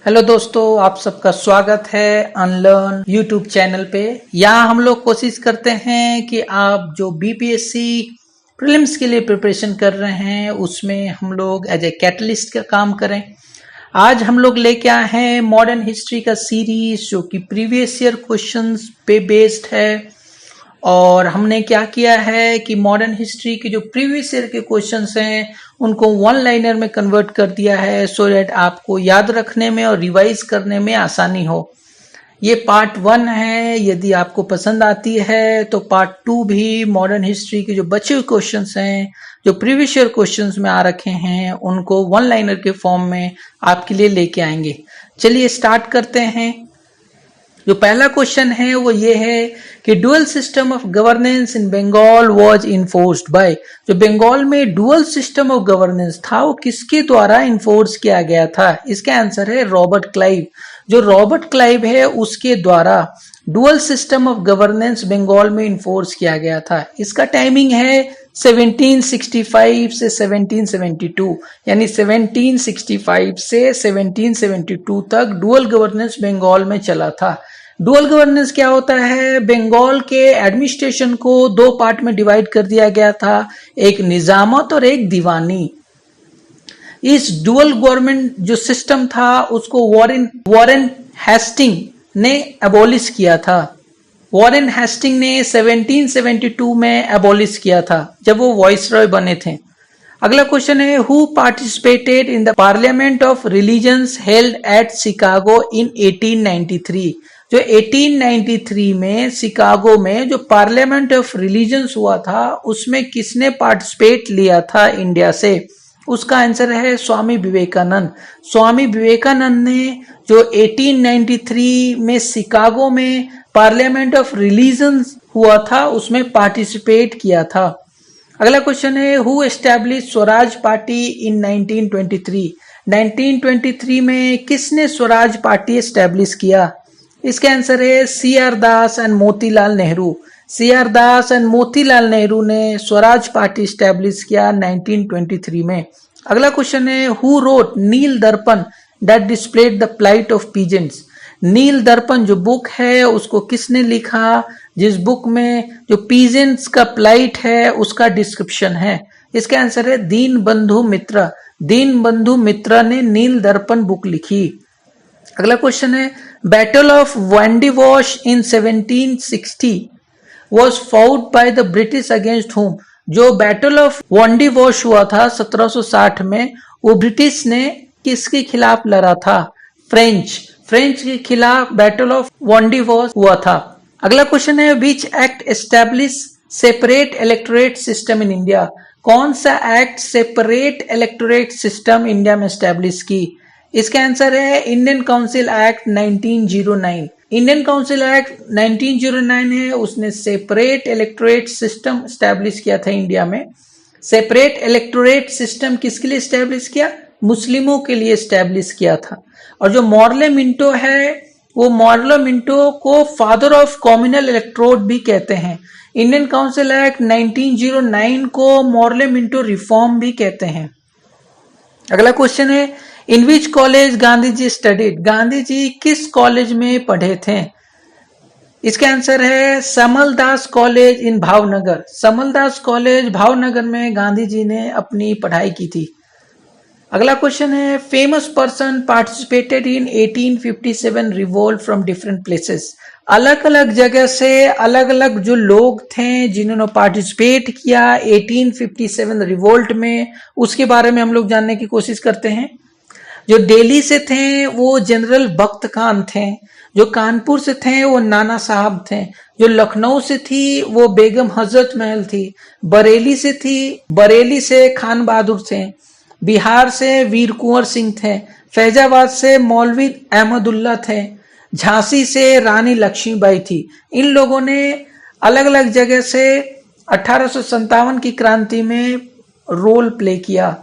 Hello दोस्तों, आप सबका स्वागत है अनलर्न यूट्यूब चैनल पे। यहाँ हम लोग कोशिश करते हैं कि आप जो बीपीएससी प्रीलिम्स के लिए प्रिपरेशन कर रहे हैं उसमें हम लोग एज ए कैटलिस्ट का काम करें। आज हम लोग लेके आए हैं मॉडर्न हिस्ट्री का सीरीज जो कि प्रीवियस ईयर क्वेश्चंस पे बेस्ड है। और हमने क्या किया है कि मॉडर्न हिस्ट्री के जो प्रीवियस ईयर के क्वेश्चंस हैं उनको वन लाइनर में कन्वर्ट कर दिया है सो दैट आपको याद रखने में और रिवाइज करने में आसानी हो। ये पार्ट 1 है। यदि आपको पसंद आती है तो पार्ट 2 भी मॉडर्न हिस्ट्री के जो बचे हुए क्वेश्चंस हैं जो प्रीवियस ईयर क्वेश्चंस में आ रखे हैं उनको वन लाइनर के फॉर्म में आपके लिए लेके आएंगे। चलिए स्टार्ट करते हैं। जो पहला क्वेश्चन है वो ये है कि dual system of governance in Bengal was enforced by. जो बंगाल में डुअल सिस्टम ऑफ गवर्नेंस था वो किसके द्वारा इन्फोर्स किया गया था? इसका आंसर है रॉबर्ट क्लाइव। जो रॉबर्ट क्लाइव है उसके द्वारा dual system of governance Bengal में इन्फोर्स किया गया था। इसका टाइमिंग है 1765 से 1772, यानी 1765 से 1772 तक डुअल गवर्नेंस बंगाल में चला था। डुअल गवर्नेंस क्या होता है? बंगाल के एडमिनिस्ट्रेशन को दो पार्ट में डिवाइड कर दिया गया था, एक निजामत और एक दीवानी। इस डुअल गवर्नमेंट जो सिस्टम था उसको वॉरेन हेस्टिंग ने एबॉलिश किया था। वॉरेन हेस्टिंग ने 1772 में एबॉलिश किया था जब वो वाइसरॉय बने थे। अगला क्वेश्चन है who participated in the parliament of religions held at Chicago in 1893। जो 1893 में शिकागो में जो पार्लियामेंट ऑफ रिलीजन्स हुआ था उसमें किसने पार्टिसिपेट लिया था इंडिया से? उसका आंसर है स्वामी विवेकानंद। स्वामी विवेकानंद ने जो 1893 में शिकागो में पार्लियामेंट ऑफ रिलीजन्स हुआ था उसमें पार्टिसिपेट किया था। अगला क्वेश्चन है हु एस्टैब्लिश स्वराज पार्टी इन 1923। 1923 में किसने स्वराज पार्टी एस्टैब्लिश किया? इसका आंसर है C R Das and Motilal Nehru. C R Das and Motilal Nehru ने स्वराज पार्टी एस्टैब्लिश किया 1923 में। अगला क्वेश्चन है who wrote Nil Darpan that displayed the plight of peasants. Nil Darpan जो बुक है उसको किसने लिखा जिस बुक में जो पीजेंट्स का प्लाइट है उसका डिस्क्रिप्शन है? इसका आंसर है दीन बंधु मित्र। दीन बंधु मित्र ने नील दर्पण बुक लिखी। अगला क्वेश्चन है battle of Wandiwash in 1760 was fought by the British against whom। जो बैटल ऑफ वांडीवॉश हुआ था 1760 में वो ब्रिटिश ने किसके खिलाफ लड़ा था? फ्रेंच के खिलाफ बैटल ऑफ वांडीवॉश हुआ था। अगला क्वेश्चन है which act establish separate electorate system in India. कौन सा act separate electorate system India में एस्टैब्लिश की? इसका आंसर है Indian council act 1909। Indian council act 1909 है, उसने सेपरेट इलेक्टोरेट सिस्टम एस्टैब्लिश किया था इंडिया में। सेपरेट इलेक्टोरेट सिस्टम किसके लिए एस्टैब्लिश किया? मुस्लिमों के लिए एस्टैब्लिश किया था। और जो मॉर्ले मिंटो है वो मॉर्ले मिंटो को फादर ऑफ कम्युनल इलेक्ट्रोड भी कहते हैं। इंडियन काउंसिल एक्ट 1909 को मॉर्ले मिंटो रिफॉर्म भी कहते हैं। अगला क्वेश्चन है in which college Gandhi ji studied. Gandhi ji किस कॉलेज में पढ़े थे? इसका आंसर है Samaldas college in Bhavnagar. Samaldas college Bhavnagar में गांधी जी ने अपनी पढ़ाई की थी। अगला क्वेश्चन है famous person participated in 1857 revolt from different places. अलग अलग जगह से अलग अलग जो लोग थे जिन्होंने पार्टिसिपेट किया 1857 रिवोल्ट में, उसके बारे में हम लोग जानने की कोशिश करते हैं। जो दिल्ली से थे वो जनरल बख्त खान थे। जो कानपुर से थे वो नाना साहब थे। जो लखनऊ से थी वो बेगम हजरत महल थी। बरेली से खान बहादुर थे। बिहार से वीर कुंवर सिंह थे। फैजाबाद से मौलवी अहमदुल्ला थे। झांसी से रानी लक्ष्मीबाई थी। इन लोगों ने अलग अलग जगह से 1857 की क्रांति में रोल प्ले किया।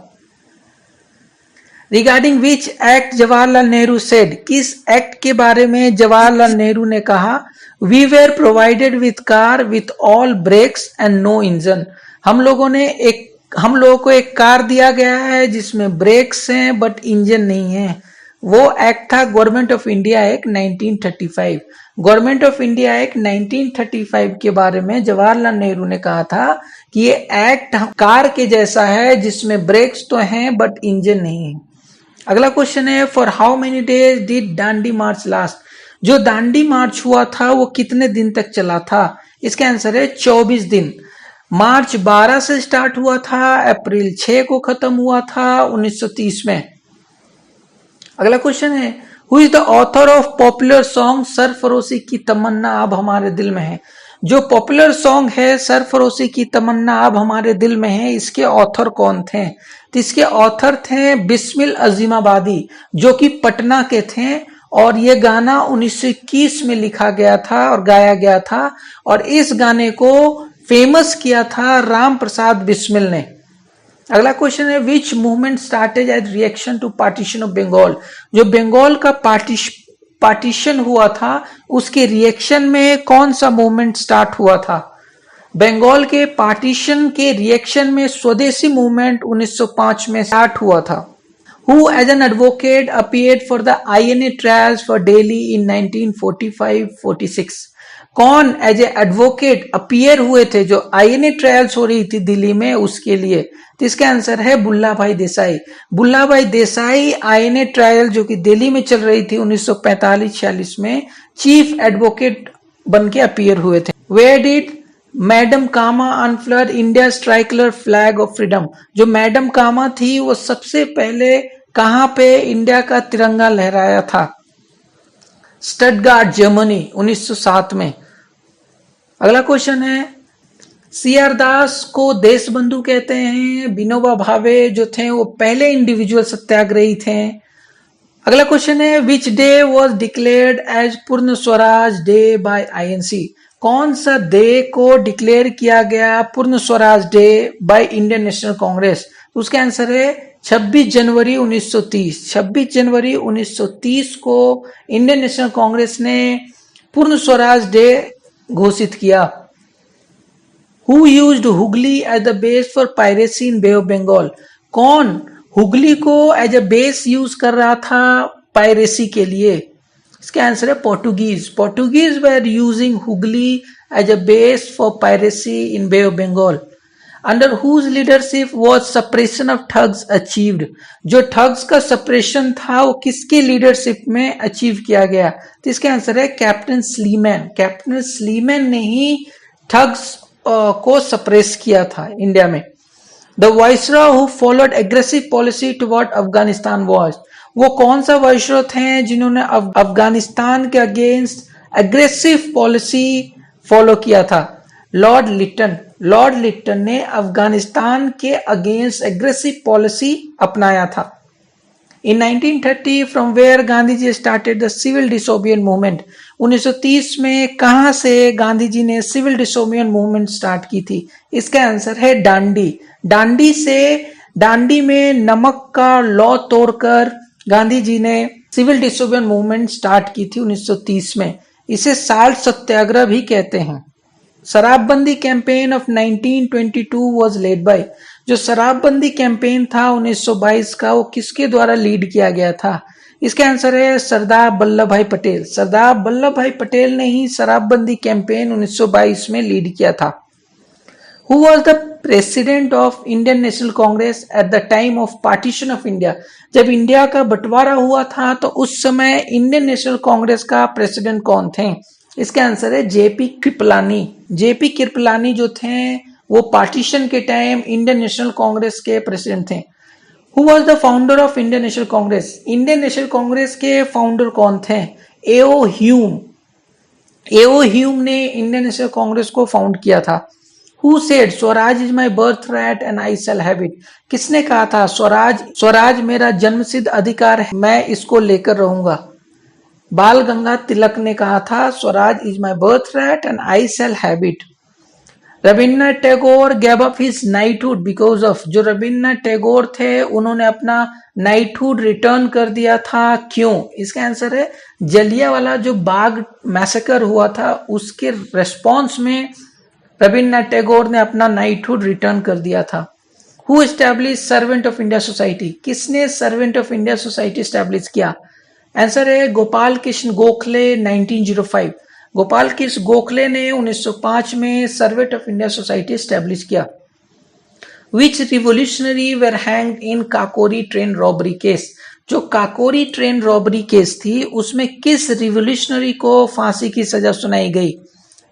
Regarding which act Jawaharlal Nehru said. किस एक्ट के बारे में जवाहरलाल नेहरू ने कहा? We were provided with car with all brakes and no engine. हम लोगों को एक कार दिया गया है जिसमें ब्रेक्स हैं बट इंजन नहीं है। वो एक्ट था government of India act 1935। Government of India act 1935 के बारे में जवाहरलाल नेहरू ने कहा था कि ये एक्ट कार के जैसा है जिसमें ब्रेक्स तो हैं बट इंजन नहीं है। अगला क्वेश्चन है, for how many days did Dandi March last? जो दांडी मार्च हुआ था वो कितने दिन तक चला था? इसका आंसर है 24 दिन। मार्च 12 से स्टार्ट हुआ था, अप्रैल 6 को खत्म हुआ था 1930 में। अगला क्वेश्चन है, who is the author of popular song सरफरोशी की तमन्ना अब हमारे दिल में है? जो पॉपुलर सॉन्ग है सरफरोशी की तमन्ना अब हमारे दिल में है, इसके ऑथर कौन थे? तो इसके ऑथर थे बिस्मिल अजीमाबादी, जो कि पटना के थे, और ये गाना 1921 में लिखा गया था और गाया गया था, और इस गाने को फेमस किया था राम प्रसाद बिस्मिल ने। अगला क्वेश्चन है, which movement started as reaction to partition of Bengal? जो बंगाल का पार्टीशन हुआ था उसके रिएक्शन में कौन सा मूवमेंट स्टार्ट हुआ था? बंगाल के पार्टीशन के रिएक्शन में स्वदेशी मूवमेंट 1905 में स्टार्ट हुआ था। Who as an advocate appeared for the INA trials for Delhi in 1945-46? कौन एज ए एडवोकेट अपीयर हुए थे जो INA ट्रायल्स हो रही थी दिल्ली में उसके लिए? तो इसका आंसर है बुल्ला भाई देसाई। बुल्ला भाई देसाई INA ट्रायल जो कि दिल्ली में चल रही थी 1945-46 में चीफ एडवोकेट बन के अपीयर हुए थे। Where did madam Cama unfurled India tricolour flag of freedom? जो मैडम कामा थी वो सबसे पहले कहां पे इंडिया का तिरंगा लहराया था? स्टटगार्ट जर्मनी 1907 में। अगला क्वेश्चन है, CR दास को देश बंधु कहते हैं। विनोबा भावे जो थे वो पहले इंडिविजुअल सत्याग्रही थे। अगला क्वेश्चन है, which day was declared as Purna Swaraj day bye INC? कौन सा डे को डिक्लेयर किया गया पूर्ण Swaraj day by Indian national Congress? उसका आंसर है 26 जनवरी 1930। 26 जनवरी 1930 को इंडियन नेशनल कांग्रेस ने पूर्ण स्वराज डे घोषित किया। Who used Hooghly as the base for piracy in Bay of Bengal? कौन हुगली को एज अ बेस यूज कर रहा था पायरेसी के लिए? इसका आंसर है Portuguese. Portuguese were using Hooghly as a base for piracy in Bay of Bengal. Under whose leadership was suppression of thugs achieved? जो ठग्स का सप्रेशन था वो किसके लीडरशिप में अचीव किया गया? तो इसका आंसर है कैप्टन स्लीमैन। कैप्टन स्लीमैन ने ही ठग्स को सप्रेस किया था इंडिया में। The viceroy who followed aggressive policy toward Afghanistan was? वो कौन सा वाइसरॉय थे जिन्होंने अफगानिस्तान के अगेंस्ट एग्रेसिव पॉलिसी फॉलो किया था? लॉर्ड लिटन। लॉर्ड लिटन ने अफगानिस्तान के अगेंस्ट एग्रेसिव पॉलिसी अपनाया था। In 1930 from where Gandhi ji started the civil disobedience movement? 1930 में कहां से गांधी जी ने सिविल डिसोबिडियंस मूवमेंट स्टार्ट की थी? इसका आंसर है दांडी। दांडी से, दांडी में नमक का लॉ तोड़कर गांधी जी ने सिविल डिसोबिडियंस मूवमेंट स्टार्ट की थी 1930 में। इसे साल्ट सत्याग्रह भी कहते हैं। शराबबंदी campaign of 1922 was led by? जो शराबबंदी कैंपेन था 1922 का वो किसके द्वारा लीड किया गया था? इसका आंसर है सरदार वल्लभ भाई पटेल। सरदार वल्लभ भाई पटेल ने ही शराबबंदी कैंपेन 1922 में लीड किया था। Who was the president of Indian National Congress at the time of partition of India? जब इंडिया का बंटवारा हुआ था तो उस समय इंडियन नेशनल कांग्रेस का प्रेसिडेंट कौन थे? इसका आंसर है जेपी कृपलानी। जेपी कृपलानी जो थे वो पार्टीशन के टाइम इंडियन नेशनल कांग्रेस के प्रेसिडेंट थे। Who was the founder of Indian national Congress? Indian national Congress के फाउंडर कौन थे? एओ ह्यूम। एओ ह्यूम ने इंडियन नेशनल कांग्रेस को फाउंड किया था। Who said Swaraj is my birth right and I shall have it? किसने कहा था स्वराज मेरा जन्मसिद्ध अधिकार है, मैं इसको लेकर रहूंगा? बाल गंगाधर तिलक ने कहा था Swaraj is my birth right and I shall have it. Rabindranath Tagore gave up his knighthood because of? जो रविन्द्रनाथ टैगोर थे उन्होंने अपना नाइटहुड रिटर्न कर दिया था, क्यों? इसका आंसर है जलियांवाला जो बाग मैसेकर हुआ था उसके रेस्पॉन्स में रविन्द्रनाथ टैगोर ने अपना नाइटहुड रिटर्न कर दिया था। Who establish servant of India society? किसने servant of India society establish किया? आंसर है गोपाल कृष्ण गोखले 1905। गोपाल कृष्ण गोखले ने 1905 में सर्वेट ऑफ इंडिया सोसाइटी स्टैब्लिश किया। विच रिवोल्यूशनरी वर हैंग्ड इन काकोरी ट्रेन रॉबरी केस। जो काकोरी ट्रेन रॉबरी केस थी उसमें किस रिवोल्यूशनरी को फांसी की सजा सुनाई गई?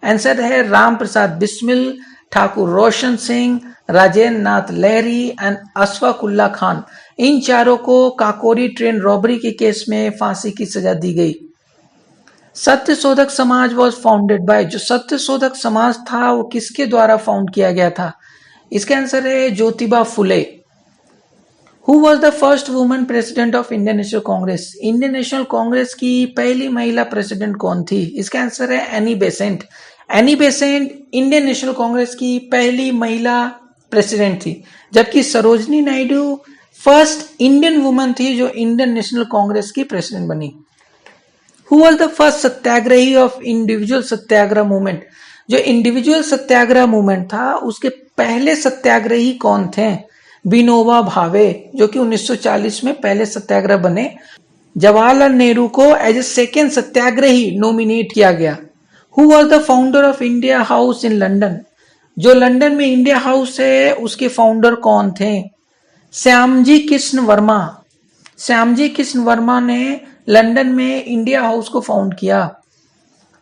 आंसर है राम प्रसाद बिस्मिल, ठाकुर रोशन सिंह, राजेंद्र नाथ लहरी एंड अशफाकुल्ला खान। इन चारों को काकोरी ट्रेन रॉबरी के केस में फांसी की सजा दी गई। Satyashodhak Samaj was founded by. जो सत्यशोधक समाज था वो किसके द्वारा फाउंड किया गया था? इसका आंसर है Jyotiba Phule. Who was the first woman president of Indian national Congress? Indian national Congress की पहली महिला प्रेसिडेंट कौन थी? इसका आंसर है Annie Besant. Annie Besant Indian national Congress की पहली महिला प्रेसिडेंट थी, जबकि Sarojini Naidu first Indian woman थी जो इंडियन नेशनल कांग्रेस की प्रेसिडेंट बनी। Who was the first satyagrahi of individual satyagraha movement? जो इंडिविजुअल सत्याग्रह मूवमेंट था उसके पहले सत्याग्रही कौन थे? विनोबा भावे, जो कि 1940 में पहले सत्याग्रह बने। जवाहरलाल नेहरू को as a second Satyagrahi nominate किया गया। Who was the founder of India house in London? जो लंदन में इंडिया हाउस है उसके फाउंडर कौन थे? श्यामजी कृष्ण वर्मा। श्यामजी कृष्ण वर्मा ने लंदन में इंडिया हाउस को फाउंड किया।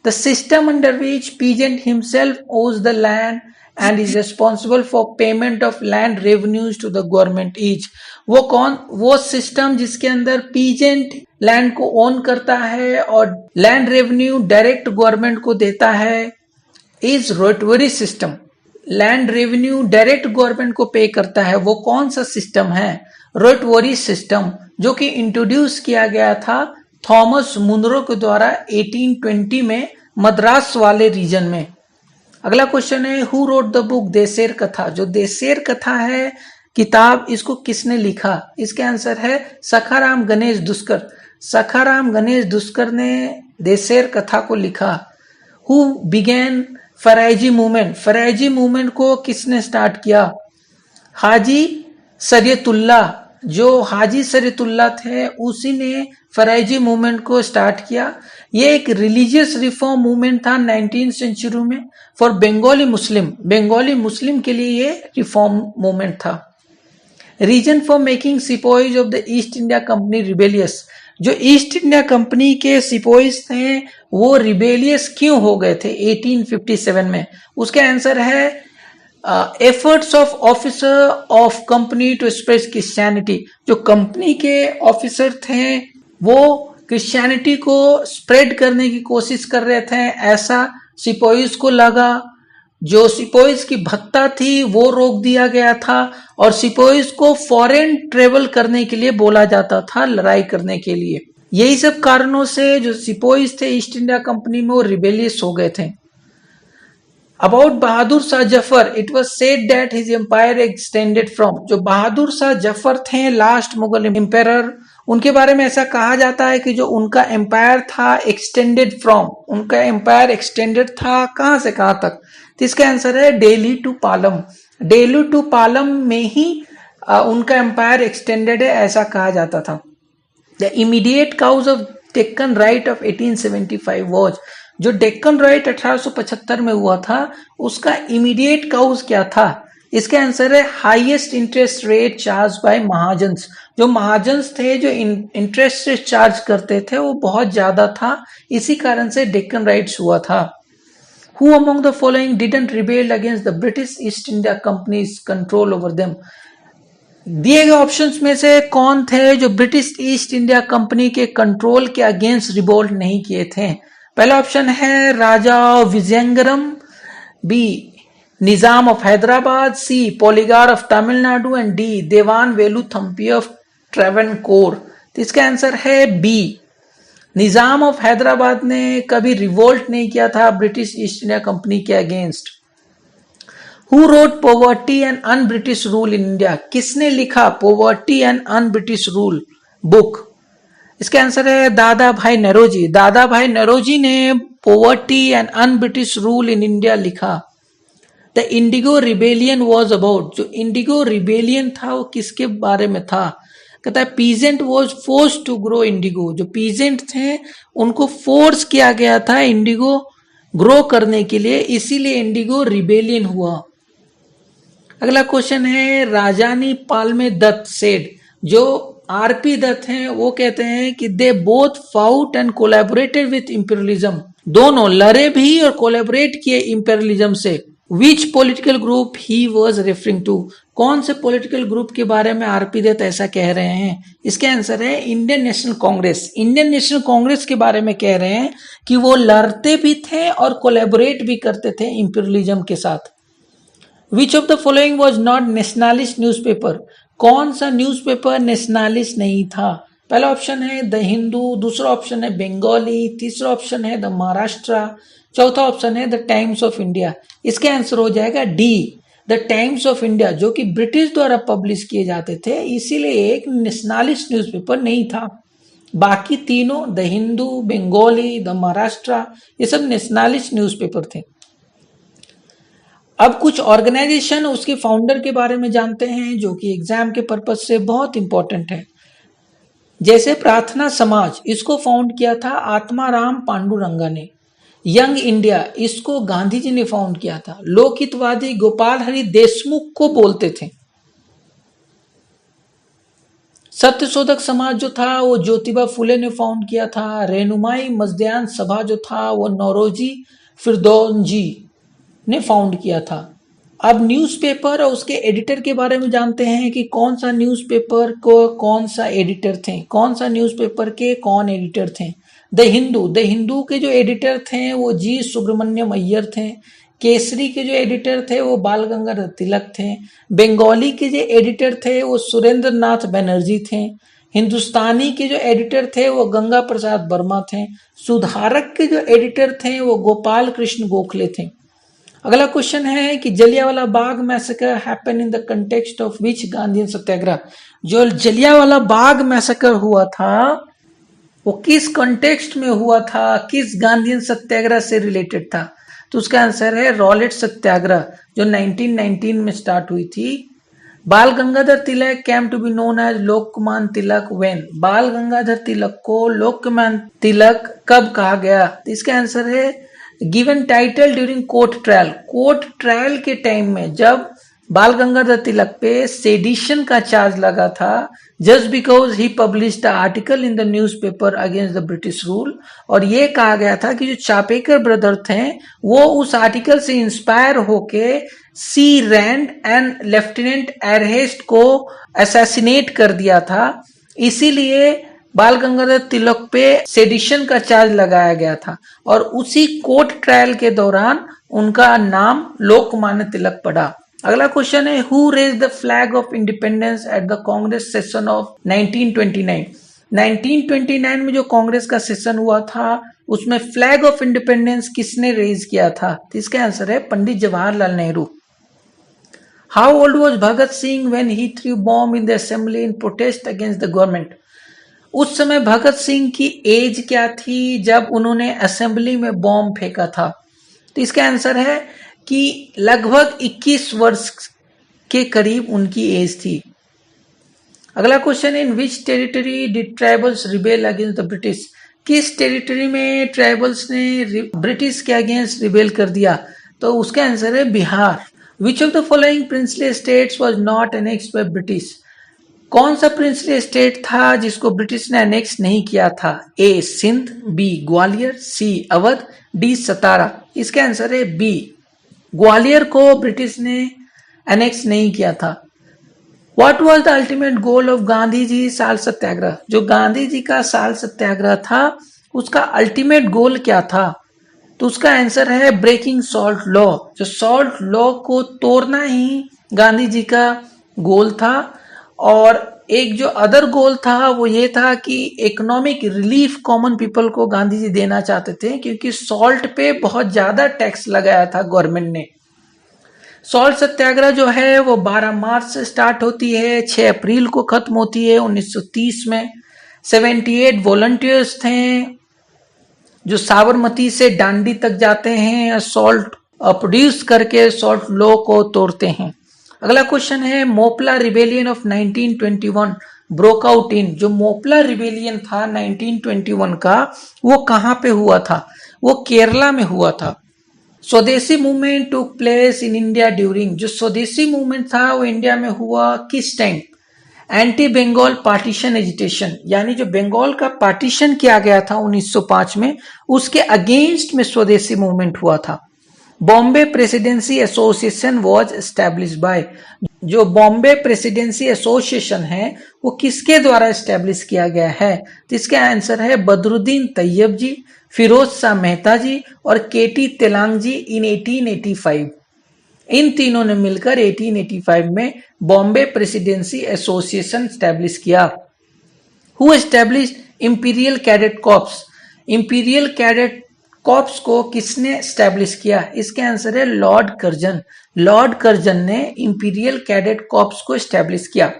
The system under which peasant himself owns the land and is responsible for payment of land revenues to the government each। वो सिस्टम जिसके अंदर पीजेंट लैंड को ओन करता है और लैंड रेवेन्यू डायरेक्ट गवर्नमेंट को देता है is ryotwari system. Land revenue direct government को पे करता है, वो कौन सा सिस्टम है? रोटवरी सिस्टम, जो कि इंट्रोड्यूस किया गया था थॉमस मुनरो के द्वारा 1820 में मद्रास वाले रीजन में। अगला क्वेश्चन है हु रोट द बुक देशेर कथा? जो देशेर कथा है किताब, इसको किसने लिखा? इसके आंसर है सखाराम गणेश दुष्कर। सखाराम गणेश दुष्कर ने देशेर कथा को लिखा। Who began Faraizi movement? Faraizi movement को किसने स्टार्ट किया? हाजी शरीयतुल्लाह। जो हाजी शरीयतुल्लाह थे उसी ने फराइजी मूवमेंट को स्टार्ट किया। ये एक रिलीजियस रिफॉर्म मूवमेंट था 19th सेंचुरी में for Bengali Muslim. Bengali Muslim के लिए ये रिफॉर्म मूवमेंट था। Reason for making sepoys of the East India Company rebellious? जो ईस्ट इंडिया कंपनी के सिपोइज थे वो रिबेलियस क्यों हो गए थे 1857 में? उसका आंसर है efforts of officer of company to spread Christianity. जो कंपनी के ऑफिसर थे वो क्रिश्चियनिटी को स्प्रेड करने की कोशिश कर रहे थे, ऐसा सिपोइज को लगा। जो सिपोइज की भत्ता थी वो रोक दिया गया था और सिपोइज को फॉरेन ट्रेवल करने के लिए बोला जाता था लड़ाई करने के लिए। यही सब कारणों से जो सिपोइज थे ईस्ट इंडिया कंपनी में वो रिबेलियस हो गए थे। About Bahadur Shah Zafar, it was said that his empire extended from. जो बहादुर शाह जफर थे लास्ट मुगल एम्पायर, उनके बारे में ऐसा कहा जाता है कि जो उनका एम्पायर था एक्सटेंडेड फ्रॉम, उनका एम्पायर एक्सटेंडेड था कहां से कहां तक? तो इसका आंसर है दिल्ली टू पालम। दिल्ली टू पालम में ही उनका एम्पायर एक्सटेंडेड है, ऐसा कहा जाता था। The immediate cause of Deccan riot of 1875 was. जो डेक्कन राइट 1875 में हुआ था उसका इमीडिएट काउज क्या था? इसका आंसर है highest interest rate charge by mahajans. जो महाजन्स थे जो इंटरेस्ट रेट चार्ज करते थे वो बहुत ज्यादा था, इसी कारण से डेक्कन राइट्स हुआ था। Who among the following didn't rebel against the British east India Company's control over them? दिए गए ऑप्शंस में से कौन थे जो ब्रिटिश ईस्ट इंडिया कंपनी के कंट्रोल के अगेंस्ट रिवोल्ट नहीं किए थे? पहला ऑप्शन है Raja Vizianagaram, B Nizam of Hyderabad, C poligar of Tamil Nadu and D Dewan Velu Thampi of Travancore. तो इसका आंसर है बी। निजाम ऑफ हैदराबाद ने कभी रिवोल्ट नहीं किया था ब्रिटिश ईस्ट इंडिया कंपनी के against. Who wrote poverty and un British rule in India? किसने लिखा poverty and un British rule book? इसका आंसर है दादा भाई नौरोजी। दादा भाई नौरोजी ने poverty and un British rule in India लिखा। The indigo rebellion was about. जो indigo rebellion था वो किसके बारे में था? कहता है peasant was force to grow indigo, जो पीजेंट थे उनको फोर्स किया गया था इंडिगो ग्रो करने के लिए, इसीलिए इंडिगो रिबेलियन हुआ। अगला क्वेश्चन है राजानी पालमे दत्त सेड, जो आरपी दत्त हैं वो कहते हैं कि they both fought and collaborated with imperialism, दोनों लड़े भी और कोलैबोरेट किए इंपीरियलिज्म से। Which political group he was referring to, कौन से पॉलिटिकल ग्रुप के बारे में आरपी दत्त ऐसा कह रहे हैं? इसके आंसर है Indian national Congress. Indian national Congress के बारे में कह रहे हैं कि वो लड़ते भी थे और कोलैबोरेट भी करते थे इंपीरियलिज्म के साथ। Which of the following was not nationalist newspaper, कौन सा न्यूज़पेपर नेशनलिस्ट नहीं था? पहला ऑप्शन है द हिंदू, दूसरा ऑप्शन है बंगाली, तीसरा ऑप्शन है द महाराष्ट्र, चौथा ऑप्शन है द टाइम्स ऑफ इंडिया। इसके आंसर हो जाएगा D, the times of India, जो कि ब्रिटिश द्वारा पब्लिश किए जाते थे, इसीलिए एक नेशनलिस्ट न्यूज़पेपर नहीं था। बाकी तीनों द हिंदू, बंगाली, द महाराष्ट्र, ये सब नेशनलिस्ट न्यूज़पेपर थे। अब कुछ ऑर्गेनाइजेशन उसके फाउंडर के बारे में जानते हैं जो कि एग्जाम के पर्पज से बहुत इंपॉर्टेंट है। जैसे प्रार्थना समाज, इसको फाउंड किया था आत्माराम पांडुरंगा ने। यंग इंडिया, इसको गांधी जी ने फाउंड किया था। लोकहितवादी गोपाल हरि देशमुख को बोलते थे। सत्यशोधक समाज जो था वो ज्योतिबा फुले ने फाउंड किया था। रहनुमाई मजदयान सभा जो था वो नौरोजी फिरदौसी ने फाउंड किया था। अब न्यूज़पेपर और उसके एडिटर के बारे में जानते हैं कि कौन सा न्यूज़पेपर को कौन सा एडिटर थे, कौन सा न्यूज़पेपर के कौन एडिटर थे। द हिंदू के जो एडिटर थे वो जी सुब्रमण्यम अय्यर थे। केसरी के जो एडिटर थे वो बाल गंगाधर तिलक थे। बंगाली के जो एडिटर थे वो सुरेंद्र नाथ बनर्जी थे। हिंदुस्तानी के जो एडिटर थे वो गंगा प्रसाद वर्मा थे। सुधारक के जो एडिटर थे वो गोपाल कृष्ण गोखले थे। अगला क्वेश्चन है कि Jallianwala Bagh massacre happen in the context of which Gandhian satyagraha, जो जलियांवाला बाग मैसेकर हुआ था वो किस कंटेक्स्ट में हुआ था, किस गांधीयन सत्याग्रह से रिलेटेड था? तो उसका आंसर है रॉलेट सत्याग्रह, जो 1919 में स्टार्ट हुई थी। Bal Gangadhar Tilak came to be known as Lokmanya Tilak when, Bal Gangadhar तिलक को लोकमान तिलक कब कहा गया? तो इसका आंसर है given title during court trial, court trial के टाइम में जब बाल गंगाधर तिलक पे सेडिशन का चार्ज लगा था, just because he published article in the newspaper against the British rule, और ये कहा गया था कि जो चापेकर ब्रदर थे वो उस आर्टिकल से इंस्पायर होके सी रैंड एंड लेफ्टिनेंट एरहेस्ट को असैसिनेट कर दिया था, इसीलिए बाल गंगाधर तिलक पे सेडिशन का चार्ज लगाया गया था और उसी कोर्ट ट्रायल के दौरान उनका नाम लोकमान्य तिलक पड़ा। अगला क्वेश्चन है who raise the flag of independence at the Congress session of 1929। 1929 में जो कांग्रेस का सेशन हुआ था उसमें फ्लैग ऑफ इंडिपेंडेंस किसने रेज किया था? तो इसका आंसर है Pandit Jawaharlal Nehru. How old was Bhagat Singh when he threw bomb in the assembly in protest against the government? उस समय भगत सिंह की एज क्या थी जब उन्होंने असेंबली में बॉम्ब फेंका था? तो इसका आंसर है कि लगभग 21 वर्ष के करीब उनकी एज थी। अगला question in which territory did tribals rebel against the British? किस टेरिटरी में ट्राइबल्स ने ब्रिटिश के अगेंस्ट रिबेल कर दिया? तो उसका आंसर है Bihar. Which of the following princely states was not annexed by British? कौन सा प्रिंसली स्टेट था जिसको ब्रिटिश ने अनेक्स नहीं किया था? ए सिंध, बी ग्वालियर, सी अवध, डी सतारा। इसका आंसर है बी, ग्वालियर को ब्रिटिश ने अनेक्स नहीं किया था। What was the ultimate goal of Gandhi ji salt satyagraha? जो गांधी जी का साल सत्याग्रह था उसका अल्टीमेट गोल क्या था? तो उसका आंसर है ब्रेकिंग सॉल्ट लॉ। जो सॉल्ट लॉ को तोड़ना ही गांधी जी का गोल था। और एक जो अदर गोल था वो ये था कि इकोनॉमिक रिलीफ कॉमन पीपल को गांधी जी देना चाहते थे, क्योंकि सॉल्ट पे बहुत ज्यादा टैक्स लगाया था गवर्नमेंट ने। सॉल्ट सत्याग्रह जो है वो 12 मार्च से स्टार्ट होती है, 6 अप्रैल को खत्म होती है 1930 में। 78 वॉलंटियर्स थे जो साबरमती से डांडी तक जाते हैं, सॉल्ट प्रोड्यूस करके सॉल्ट लॉ को तोड़ते हैं। अगला क्वेश्चन है Moplah rebellion of 1921 broke out in, जो मोपला रिबेलियन था 1921 का, वो कहां पे हुआ था? वो केरला में हुआ था। Swadeshi movement took place in India during, जो स्वदेशी मूवमेंट था वो इंडिया में हुआ किस time? Anti Bengal partition agitation, यानी जो बंगाल का पार्टीशन किया गया था 1905 में, उसके अगेंस्ट में स्वदेशी मूवमेंट हुआ था। Bombay presidency association was establish by, जो बॉम्बे प्रेसिडेंसी एसोसिएशन है वो किसके द्वारा एस्टेब्लिश किया गया है? तो इसका आंसर है बदरुद्दीन तैयब जी, फिरोज शाह मेहता जी और केटी तेलांग जी इन 1885। इन तीनों ने मिलकर 1885 में बॉम्बे प्रेसिडेंसी एसोसिएशन स्टैब्लिश किया। Who establish imperial cadet corps, imperial cadet corps को किसने स्टैब्लिश किया? इसके आंसर है लॉर्ड कर्जन। लॉर्ड कर्जन ने इंपीरियल कैडेट कॉर्प्स को स्टैब्लिश किया।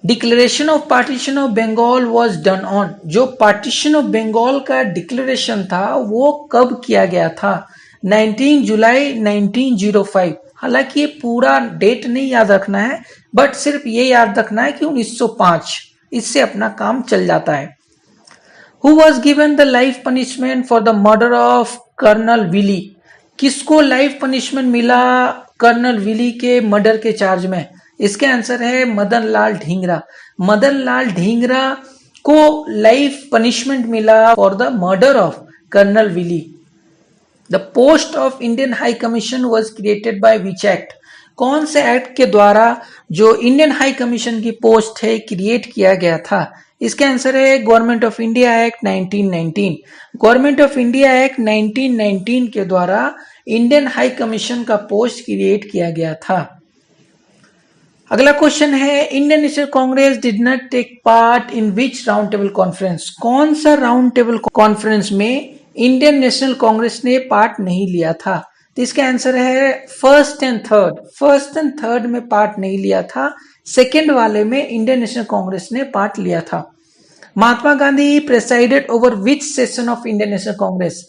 Declaration of partition of Bengal was done on, जो पार्टीशन ऑफ बंगाल का डिक्लेरेशन था वो कब किया गया था? 19 जुलाई 1905। हालांकि ये पूरा डेट नहीं याद रखना है, बट सिर्फ ये याद रखना है कि 1905, इससे अपना काम चल जाता है। Who was given the life punishment for the murder of colonel Wyllie, किसको लाइफ पनिशमेंट मिला कर्नल विली के मर्डर के चार्ज में? इसके आंसर है मदन लाल ढींगरा। मदन लाल ढींगरा को लाइफ पनिशमेंट मिला for the murder of colonel Wyllie. The post of Indian high commission was created by which act, कौन से एक्ट के द्वारा जो इंडियन हाई कमीशन की पोस्ट है क्रिएट किया गया था? इसका आंसर है government of India act 1919। Government of India act 1919 के द्वारा इंडियन हाई कमीशन का पोस्ट क्रिएट किया गया था। अगला क्वेश्चन है Indian national Congress did not take part in which round table conference, कौन सा राउंड टेबल कॉन्फ्रेंस में इंडियन नेशनल कांग्रेस ने पार्ट नहीं लिया था? तो इसका आंसर है first and third. First and third में पार्ट नहीं लिया था, सेकेंड वाले में इंडियन नेशनल कांग्रेस ने पार्ट लिया था। Mahatma Gandhi presided over which session of Indian national Congress,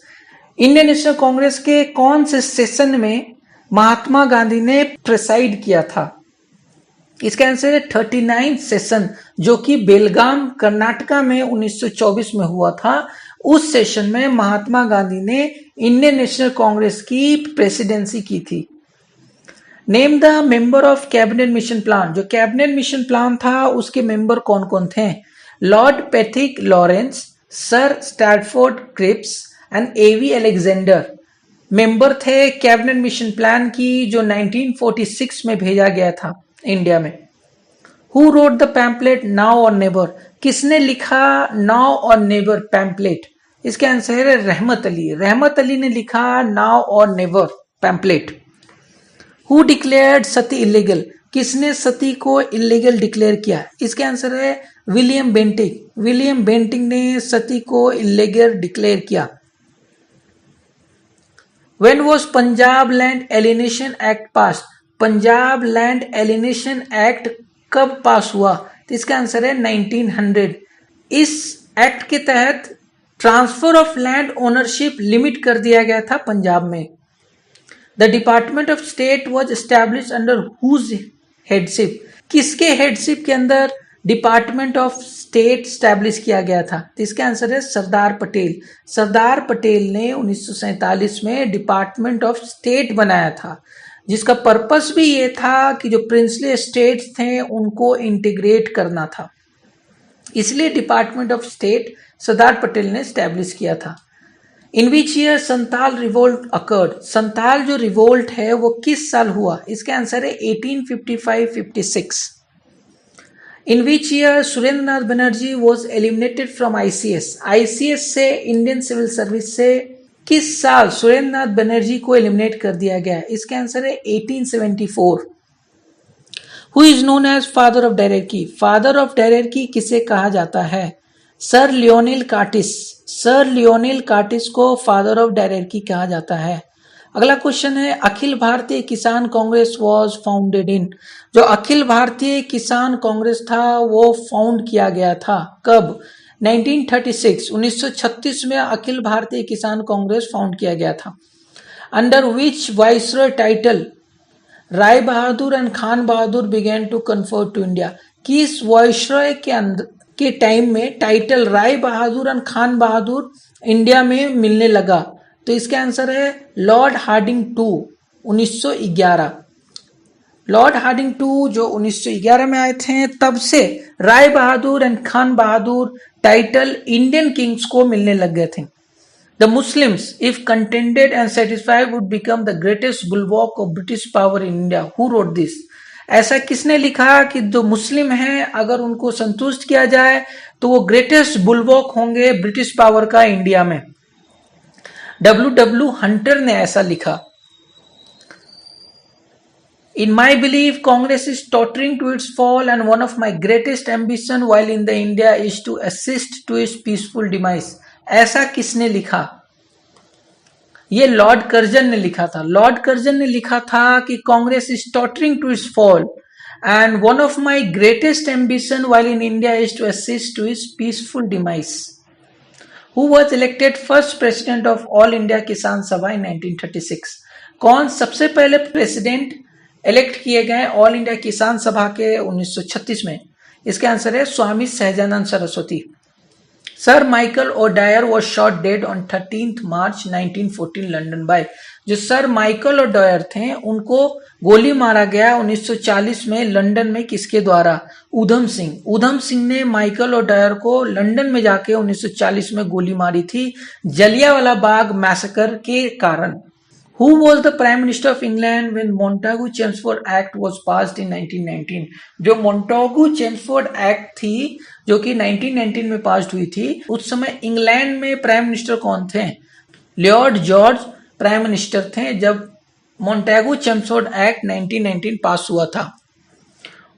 Indian national Congress के कौन से सेशन में महात्मा गांधी ने प्रेसाइड किया था? इसका आंसर है 39 सेशन, जो कि बेलगाम कर्नाटका में 1924 में हुआ था। उस सेशन में महात्मा गांधी ने इंडियन नेशनल कांग्रेस की प्रेसिडेंसी की थी। Name the member of cabinet mission plan, जो कैबिनेट मिशन प्लान था उसके मेंबर कौन कौन थे? Lord Patrick Lawrence, sir Stafford Cripps and AV Alexander member थे कैबिनेट मिशन प्लान की, जो 1946 में भेजा गया था इंडिया में। Who wrote the pamphlet now or never, किसने लिखा नाउ और नेवर पैम्पलेट? इसका आंसर है रहमत अली। रहमत अली ने लिखा now or never pamphlet. Who declared Sati illegal, किसने सती को इलीगल डिक्लेयर किया? इसका आंसर है विलियम बेंटिंग। विलियम बेंटिंग ने सती को इलीगल डिक्लेयर किया। When was Punjab land alienation act pass, Punjab land alienation act कब पास हुआ? तो इसका आंसर है 1900। इस एक्ट के तहत transfer of land ownership limit कर दिया गया था पंजाब में। The department of state was establish under whose headship, किसके हेडशिप के अंदर डिपार्टमेंट ऑफ स्टेट स्टैब्लिश किया गया था? तो इसका आंसर है सरदार पटेल। सरदार पटेल ने 1947 में डिपार्टमेंट ऑफ स्टेट बनाया था, जिसका पर्पस भी ये था कि जो प्रिंसली स्टेट्स थे उनको इंटीग्रेट करना था, इसलिए department of state Sardar Patel ने स्टैब्लिश किया था। In which year Santal revolt occurred, Santal जो रिवोल्ट है वो किस साल हुआ? इसका आंसर है 1855-56। In which year Surendra Nath Banerjee was eliminated from ICS, ICS से इंडियन सिविल सर्विस से किस साल सुरेंद्र नाथ बनर्जी को एलिमिनेट कर दिया गया? इसका आंसर है 1874। Who is known as father of diarchy, father of diarchy किसे कहा जाता है? Sir Lionel Curtis. Sir Lionel Curtis को फादर ऑफ डायरेक्की कहा जाता है। अगला क्वेश्चन है अखिल भारतीय किसान कांग्रेस वॉज फाउंडेड इन, जो अखिल भारतीय किसान कांग्रेस था वो फाउंड किया गया था कब? 1936, 1936 में अखिल भारतीय किसान कांग्रेस फाउंड किया गया था। Under which viceroy title Rai Bahadur and Khan Bahadur began to confer to India, किस वायसरॉय के टाइम में title Rai Bahadur and Khan Bahadur India में मिलने लगा? तो इसका आंसर है Lord Hardinge two, 1911। Lord Hardinge two जो 1911 में आए थे, तब से Rai Bahadur and Khan Bahadur title Indian kings को मिलने लग गए थे। The Muslims, if contented and satisfied, would become the greatest bulwark of British power in India. Who wrote this? ऐसा किसने लिखा कि जो मुस्लिम हैं अगर उनको संतुष्ट किया जाए तो वो ग्रेटेस्ट बुलवॉक होंगे ब्रिटिश पावर का इंडिया में। W. हंटर ने ऐसा लिखा। In my belief, Congress is tottering to its fall, and one of my greatest ambition while in the India is to assist to its peaceful demise. ऐसा किसने लिखा? ये Lord Curzon ने लिखा था। लॉर्ड कर्जन ने लिखा था कि Congress is tottering to its fall and one of my greatest ambition while in India is to assist to its peaceful demise. Who was elected first president of all India Kisan Sabha इन 1936? कौन सबसे पहले president elect किए गए all India Kisan सभा के 1936 में? इसका answer है Swami Sahajanand Saraswati. Sir Michael O'Dwyer was shot dead on 13 March 1914 London by. जो सर माइकल ओडायर थे उनको गोली मारा गया 1940 में लंदन में। किसके द्वारा? उधम सिंह। उधम सिंह ने माइकल ओडायर को लंदन में जाके 1940 में गोली मारी थी जलियांवाला बाग मैसेकर के कारण। Who was the Prime Minister of England when Montagu-Chelmsford Act was passed in 1919? जो Montagu-Chelmsford Act थी जो कि 1919 में पास हुई थी, उस समय इंग्लैंड में प्राइम मिनिस्टर कौन थे? लॉर्ड जॉर्ज प्राइम मिनिस्टर थे जब Montagu-Chelmsford Act 1919 पास हुआ था।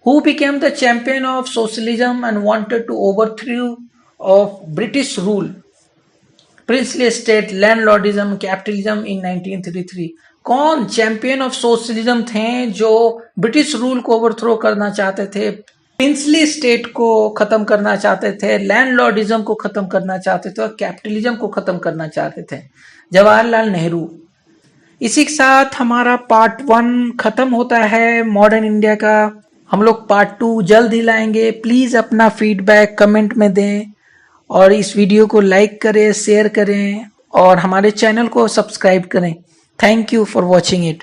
Who became the champion of socialism and wanted to overthrow of British rule? Princely state, landlordism, capitalism इन 1933। कौन चैंपियन ऑफ सोशलिज्म थे जो ब्रिटिश रूल को ओवरथ्रो करना चाहते थे, प्रिंसली स्टेट को खत्म करना चाहते थे, लैंडलॉर्डिज्म को खत्म करना चाहते थे और कैपिटलिज्म को खत्म करना चाहते थे? जवाहरलाल नेहरू। इसी के साथ हमारा पार्ट 1 खत्म होता है मॉडर्न इंडिया का। हम लोग पार्ट 2 जल्द ही लाएंगे। प्लीज अपना फीडबैक कमेंट में दें और इस वीडियो को लाइक करें, शेयर करें और हमारे चैनल को सब्सक्राइब करें। Thank you for watching it.